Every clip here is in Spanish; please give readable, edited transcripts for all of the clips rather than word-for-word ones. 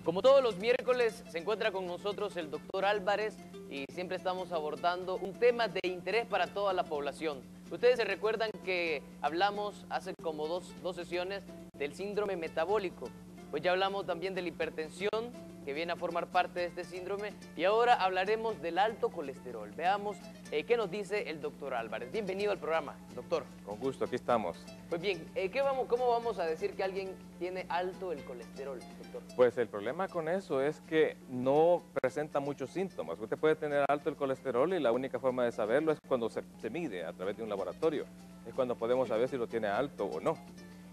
Como todos los miércoles, se encuentra con nosotros el doctor Álvarez y siempre estamos abordando un tema de interés para toda la población. Ustedes se recuerdan que hablamos hace como dos sesiones del síndrome metabólico. Pues ya hablamos también de la hipertensión, que viene a formar parte de este síndrome, y ahora hablaremos del alto colesterol. Veamos qué nos dice el doctor Álvarez. Bienvenido al programa, doctor. Con gusto, aquí estamos. Pues bien, ¿cómo vamos a decir que alguien tiene alto el colesterol, doctor? Pues el problema con eso es que no presenta muchos síntomas. Usted puede tener alto el colesterol y la única forma de saberlo es cuando se mide a través de un laboratorio. Es cuando podemos saber si lo tiene alto o no.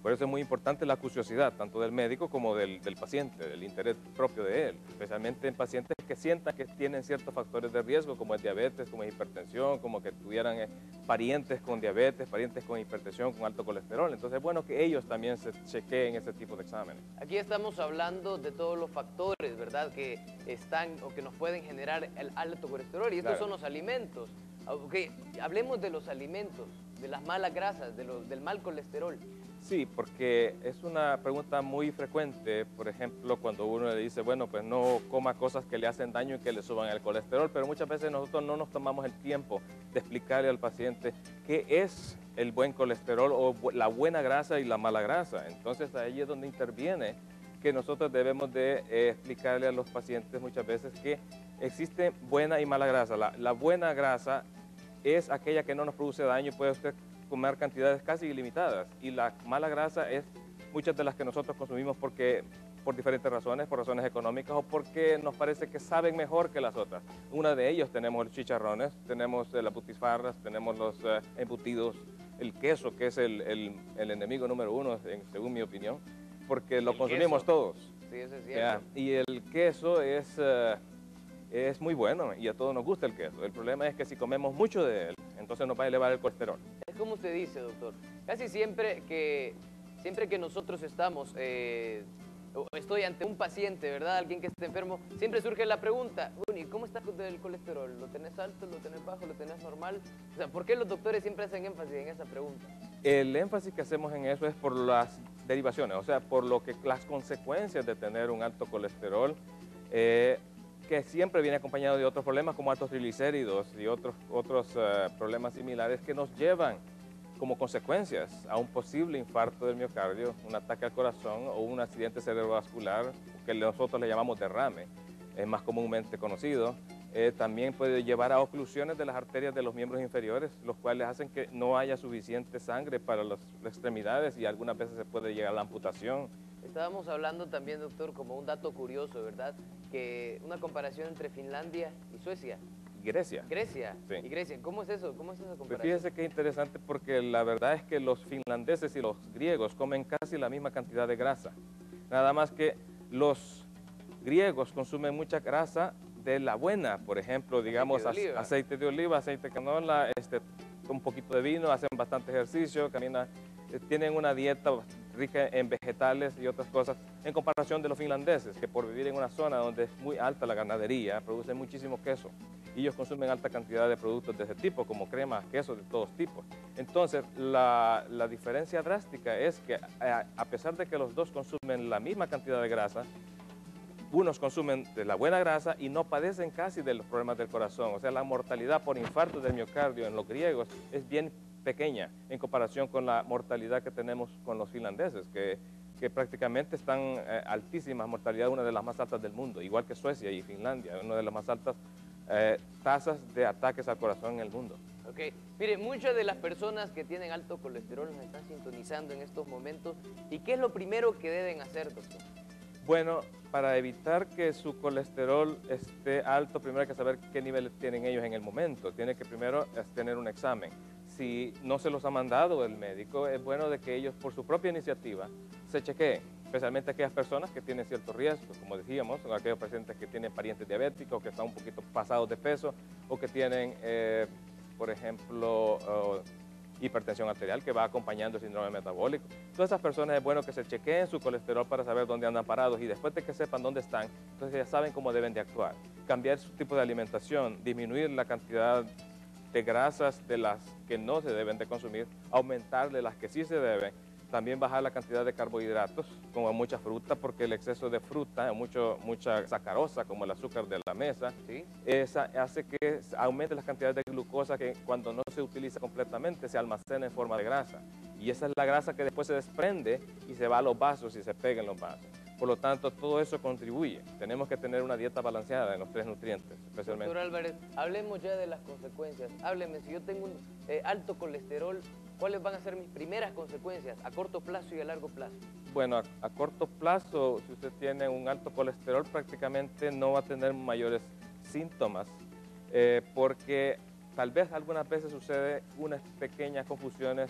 Por eso es muy importante la curiosidad, tanto del médico como del paciente, del interés propio de él, especialmente en pacientes que sientan que tienen ciertos factores de riesgo, como es diabetes, como es hipertensión, como que tuvieran parientes con diabetes, parientes con hipertensión, con alto colesterol. Entonces es bueno que ellos también se chequeen ese tipo de exámenes. Aquí estamos hablando de todos los factores, ¿verdad?, que están o que nos pueden generar el alto colesterol, y estos son los alimentos. Okay, hablemos de los alimentos, de las malas grasas, del mal colesterol. Sí, porque es una pregunta muy frecuente, por ejemplo, cuando uno le dice, bueno, pues no coma cosas que le hacen daño y que le suban el colesterol, pero muchas veces nosotros no nos tomamos el tiempo de explicarle al paciente qué es el buen colesterol o la buena grasa y la mala grasa. Entonces ahí es donde interviene que nosotros debemos de explicarle a los pacientes muchas veces que existe buena y mala grasa. La buena grasa es aquella que no nos produce daño y puede usted comer cantidades casi ilimitadas, y la mala grasa es muchas de las que nosotros consumimos por diferentes razones, por razones económicas o porque nos parece que saben mejor que las otras. Una de ellos tenemos los chicharrones, tenemos las butifarras, tenemos los embutidos, el queso, que es el enemigo número uno, según mi opinión, porque lo consumimos todos. Sí, eso es cierto. Y el queso es muy bueno y a todos nos gusta el queso. El problema es que si comemos mucho de él, entonces nos va a elevar el colesterol. Es como usted dice, doctor. Casi siempre que nosotros estamos, estoy ante un paciente, ¿verdad?, alguien que esté enfermo, siempre surge la pregunta, ¿y cómo está el colesterol? ¿Lo tenés alto, lo tenés bajo, lo tenés normal? O sea, ¿por qué los doctores siempre hacen énfasis en esa pregunta? El énfasis que hacemos en eso es por las derivaciones, o sea, por las consecuencias de tener un alto colesterol, que siempre viene acompañado de otros problemas como altos triglicéridos y otros problemas similares que nos llevan como consecuencias a un posible infarto del miocardio, un ataque al corazón o un accidente cerebrovascular que nosotros le llamamos derrame, es más comúnmente conocido. También puede llevar a oclusiones de las arterias de los miembros inferiores, los cuales hacen que no haya suficiente sangre para las extremidades y algunas veces se puede llegar a la amputación. Estábamos hablando también, doctor, como un dato curioso, ¿verdad?, que una comparación entre Finlandia y Suecia. Grecia. Grecia. Sí. Y Grecia. ¿Cómo es eso? ¿Cómo es esa comparación? Pues fíjese que es interesante porque la verdad es que los finlandeses y los griegos comen casi la misma cantidad de grasa. Nada más que los griegos consumen mucha grasa de la buena, por ejemplo, digamos, aceite de oliva, aceite de canola, un poquito de vino, hacen bastante ejercicio, caminan, tienen una dieta rica en vegetales y otras cosas, en comparación de los finlandeses, que por vivir en una zona donde es muy alta la ganadería, producen muchísimo queso, y ellos consumen alta cantidad de productos de ese tipo, como crema, queso de todos tipos. Entonces, la diferencia drástica es que, a pesar de que los dos consumen la misma cantidad de grasa, unos consumen de la buena grasa y no padecen casi de los problemas del corazón. O sea, la mortalidad por infarto del miocardio en los griegos es bien pequeña en comparación con la mortalidad que tenemos con los finlandeses, que prácticamente están altísimas, mortalidad una de las más altas del mundo, igual que Suecia y Finlandia, una de las más altas tasas de ataques al corazón en el mundo. Ok, mire, muchas de las personas que tienen alto colesterol nos están sintonizando en estos momentos. ¿Y qué es lo primero que deben hacer, doctor? Bueno, para evitar que su colesterol esté alto, primero hay que saber qué niveles tienen ellos en el momento. Tiene que primero tener un examen. Si no se los ha mandado el médico, es bueno de que ellos por su propia iniciativa se chequeen, especialmente aquellas personas que tienen cierto riesgo, como decíamos, o aquellos pacientes que tienen parientes diabéticos, que están un poquito pasados de peso, o que tienen, por ejemplo, hipertensión arterial, que va acompañando el síndrome metabólico. Todas esas personas es bueno que se chequeen su colesterol para saber dónde andan parados, y después de que sepan dónde están, entonces ya saben cómo deben de actuar. Cambiar su tipo de alimentación, disminuir la cantidad de grasas de las que no se deben de consumir, aumentarle las que sí se deben, También bajar la cantidad de carbohidratos, como mucha fruta, porque el exceso de fruta, mucha sacarosa, como el azúcar de la mesa, ¿Sí? esa hace que aumente la cantidad de glucosa que cuando no se utiliza completamente se almacena en forma de grasa. Y esa es la grasa que después se desprende y se va a los vasos y se pega en los vasos. Por lo tanto, todo eso contribuye. Tenemos que tener una dieta balanceada en los 3 nutrientes, especialmente. Doctor Álvarez, hablemos ya de las consecuencias. Hábleme, si yo tengo un alto colesterol, ¿cuáles van a ser mis primeras consecuencias a corto plazo y a largo plazo? Bueno, a corto plazo, si usted tiene un alto colesterol, prácticamente no va a tener mayores síntomas, porque tal vez algunas veces sucede unas pequeñas confusiones,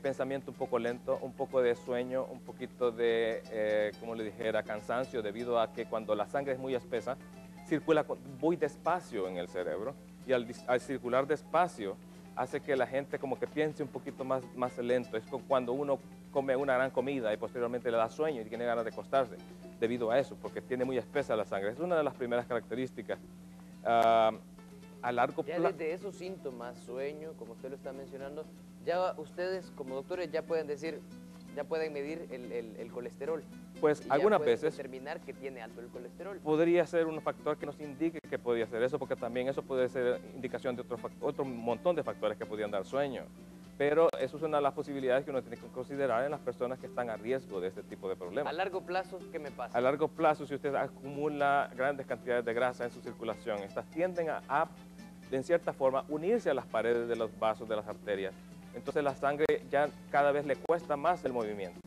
pensamiento un poco lento, un poco de sueño, un poquito de, como le dijera, cansancio, debido a que cuando la sangre es muy espesa, circula muy despacio en el cerebro, y al circular despacio hace que la gente como que piense un poquito más lento. Es como cuando uno come una gran comida y posteriormente le da sueño y tiene ganas de acostarse, debido a eso, porque tiene muy espesa la sangre. Es una de las primeras características. A largo Ya plazo. desde esos síntomas, sueño, como usted lo está mencionando, ya ustedes como doctores ya pueden decir, ya pueden medir el colesterol. Pues Y algunas ya pueden veces determinar que tiene alto el colesterol. podría ser un factor que nos indique que podría ser eso, porque también eso puede ser indicación de otro montón de factores que podrían dar sueño. Pero eso es una de las posibilidades que uno tiene que considerar en las personas que están a riesgo de este tipo de problemas. A largo plazo, ¿qué me pasa? A largo plazo, si usted acumula grandes cantidades de grasa en su circulación, estas tienden en cierta forma, unirse a las paredes de los vasos de las arterias. Entonces la sangre ya cada vez le cuesta más el movimiento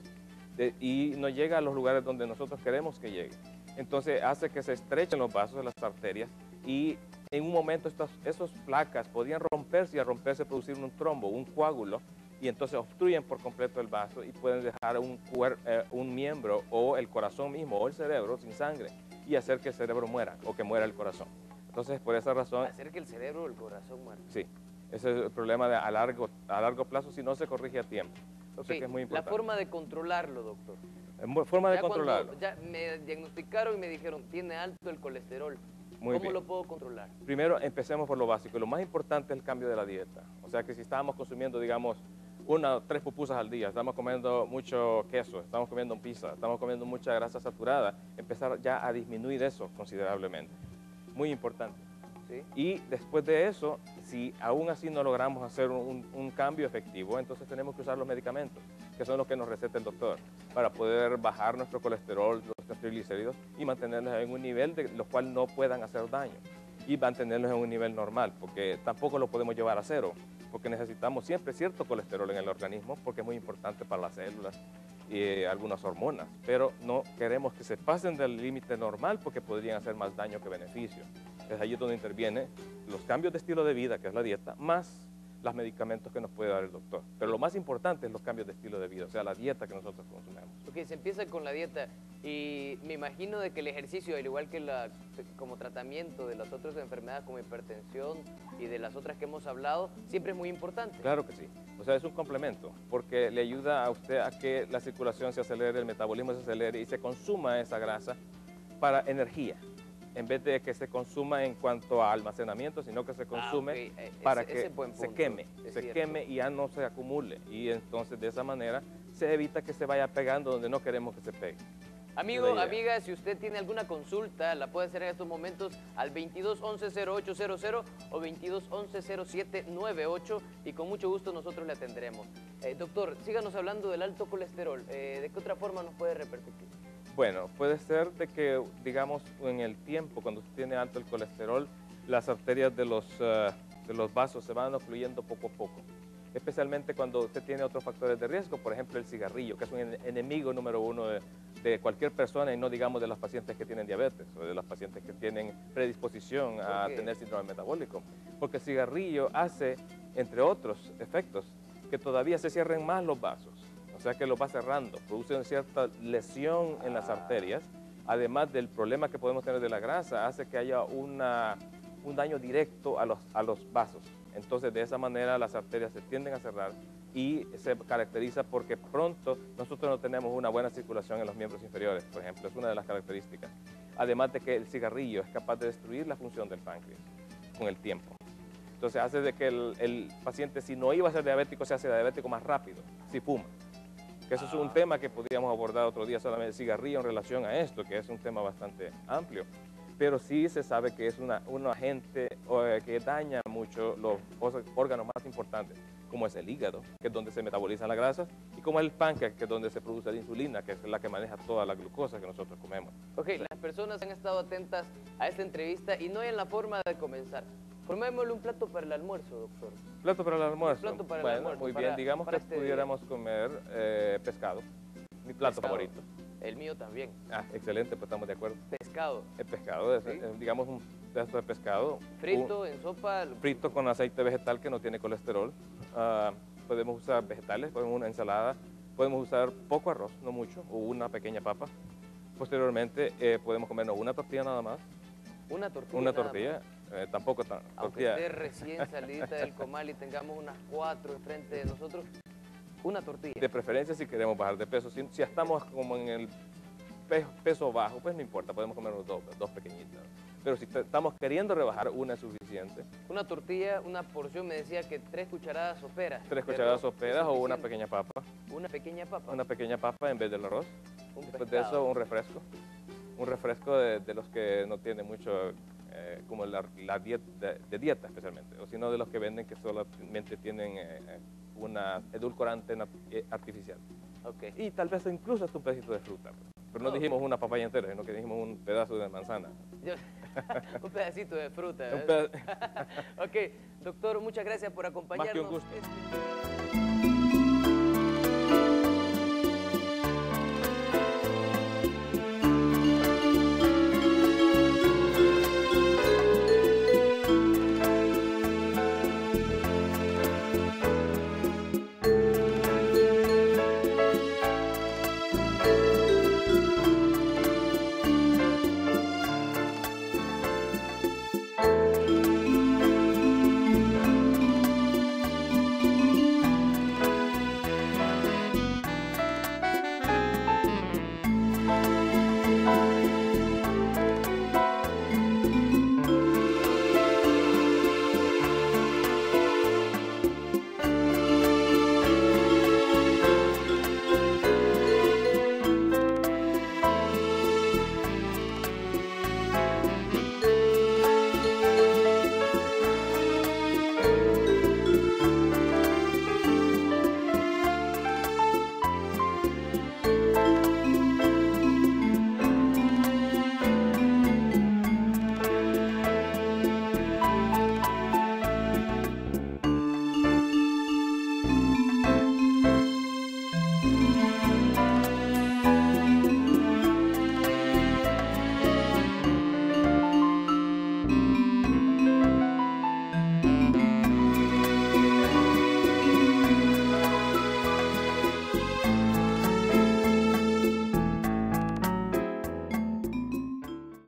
y no llega a los lugares donde nosotros queremos que llegue. Entonces hace que se estrechen los vasos de las arterias y en un momento esas placas podían romperse y al romperse producir un trombo, un coágulo, y entonces obstruyen por completo el vaso y pueden dejar un miembro o el corazón mismo o el cerebro sin sangre y hacer que el cerebro muera o que muera el corazón. Entonces, por esa razón... Hacer que el cerebro o el corazón muera. Sí, ese es el problema a largo plazo si no se corrige a tiempo. Entonces, que es muy importante. La forma de controlarlo, doctor. Forma de Ya controlarlo. ya me diagnosticaron y me dijeron, tiene alto el colesterol. Muy ¿Cómo bien. lo puedo controlar? Primero, empecemos por lo básico. Lo más importante es el cambio de la dieta. O sea, que si estábamos consumiendo, digamos, 1 o 3 pupusas al día, estamos comiendo mucho queso, estamos comiendo pizza, estamos comiendo mucha grasa saturada, empezar ya a disminuir eso considerablemente. Muy importante. ¿Sí? Y después de eso, si aún así no logramos hacer un cambio efectivo, entonces tenemos que usar los medicamentos, que son los que nos receta el doctor, para poder bajar nuestro colesterol, nuestros triglicéridos y mantenerlos en un nivel de los cuales no puedan hacer daño y mantenerlos en un nivel normal, porque tampoco lo podemos llevar a cero, porque necesitamos siempre cierto colesterol en el organismo, porque es muy importante para las células y algunas hormonas, pero no queremos que se pasen del límite normal porque podrían hacer más daño que beneficio. Es ahí donde interviene los cambios de estilo de vida, que es la dieta, más los medicamentos que nos puede dar el doctor. Pero lo más importante es los cambios de estilo de vida, o sea, la dieta que nosotros consumimos. Ok, se empieza con la dieta y me imagino de que el ejercicio, al igual que como tratamiento de las otras enfermedades como hipertensión y de las otras que hemos hablado, siempre es muy importante. Claro que sí, o sea, es un complemento, porque le ayuda a usted a que la circulación se acelere, el metabolismo se acelere y se consuma esa grasa para energía, en vez de que se consuma en cuanto a almacenamiento, sino que se consume para que se queme y ya no se acumule. Y entonces de esa manera se evita que se vaya pegando donde no queremos que se pegue. Amigo, amiga, si usted tiene alguna consulta, la puede hacer en estos momentos al 22 11 0800 o 22 11 0798 y con mucho gusto nosotros le atenderemos. Doctor, síganos hablando del alto colesterol. ¿De qué otra forma nos puede repercutir? Bueno, puede ser de que, digamos, en el tiempo, cuando usted tiene alto el colesterol, las arterias de los vasos se van ocluyendo poco a poco. Especialmente cuando usted tiene otros factores de riesgo, por ejemplo el cigarrillo, que es un enemigo número 1 de cualquier persona y no digamos de los pacientes que tienen diabetes o de los pacientes que tienen predisposición a tener síndrome metabólico. Porque el cigarrillo hace, entre otros efectos, que todavía se cierren más los vasos. O sea que los va cerrando, produce una cierta lesión en las arterias, además del problema que podemos tener de la grasa, hace que haya un daño directo a los vasos. Entonces, de esa manera las arterias se tienden a cerrar y se caracteriza porque pronto nosotros no tenemos una buena circulación en los miembros inferiores, por ejemplo, es una de las características. Además de que el cigarrillo es capaz de destruir la función del páncreas con el tiempo. Entonces, hace de que el paciente, si no iba a ser diabético, se hace diabético más rápido, si fuma. Que eso es un tema que podríamos abordar otro día, solamente el cigarrillo en relación a esto, que es un tema bastante amplio. Pero sí se sabe que es un agente que daña mucho los órganos más importantes, como es el hígado, que es donde se metabolizan las grasas, y como es el páncreas, que es donde se produce la insulina, que es la que maneja toda la glucosa que nosotros comemos. Ok, las personas han estado atentas a esta entrevista y no hay en la forma de comenzar. Formémosle un plato para el almuerzo, doctor. Plato para el almuerzo. Plato para el Bueno, almuerzo, muy para- bien, digamos para que este pudiéramos comer pescado, mi plato Pescado. favorito. El mío también. Ah, excelente, pues estamos de acuerdo. Pescado. El pescado, es, Sí. Digamos un pedazo de pescado. Frito, en sopa. Frito con aceite vegetal que no tiene colesterol. Podemos usar vegetales, podemos una ensalada, podemos usar poco arroz, no mucho, o una pequeña papa. Posteriormente podemos comernos una tortilla nada más, Una tortilla. una nada tortilla, más. tampoco tan Aunque tortilla. esté recién salidita del comal y tengamos unas 4 enfrente de nosotros, una tortilla. De preferencia si queremos bajar de peso. Si estamos como en el peso bajo, pues no importa, podemos comer dos pequeñitas. Pero si estamos queriendo rebajar, una es suficiente. Una tortilla, una porción, me decía que 3 cucharadas soperas. 3 de cucharadas arroz, soperas ¿es o una suficiente? pequeña papa. Una pequeña papa. Una pequeña papa en vez del arroz. Un Después de pescado. eso, un refresco. Un refresco de los que no tiene mucho, como la dieta, de dieta especialmente, o sino de los que venden que solamente tienen una edulcorante artificial. Ok. Y tal vez incluso hasta un pedacito de fruta. Pero no Oh. dijimos una papaya entera, sino que dijimos un pedazo de manzana. Yo- un pedacito de fruta. Un ¿verdad? Ok, doctor, muchas gracias por acompañarnos. gusto. Este-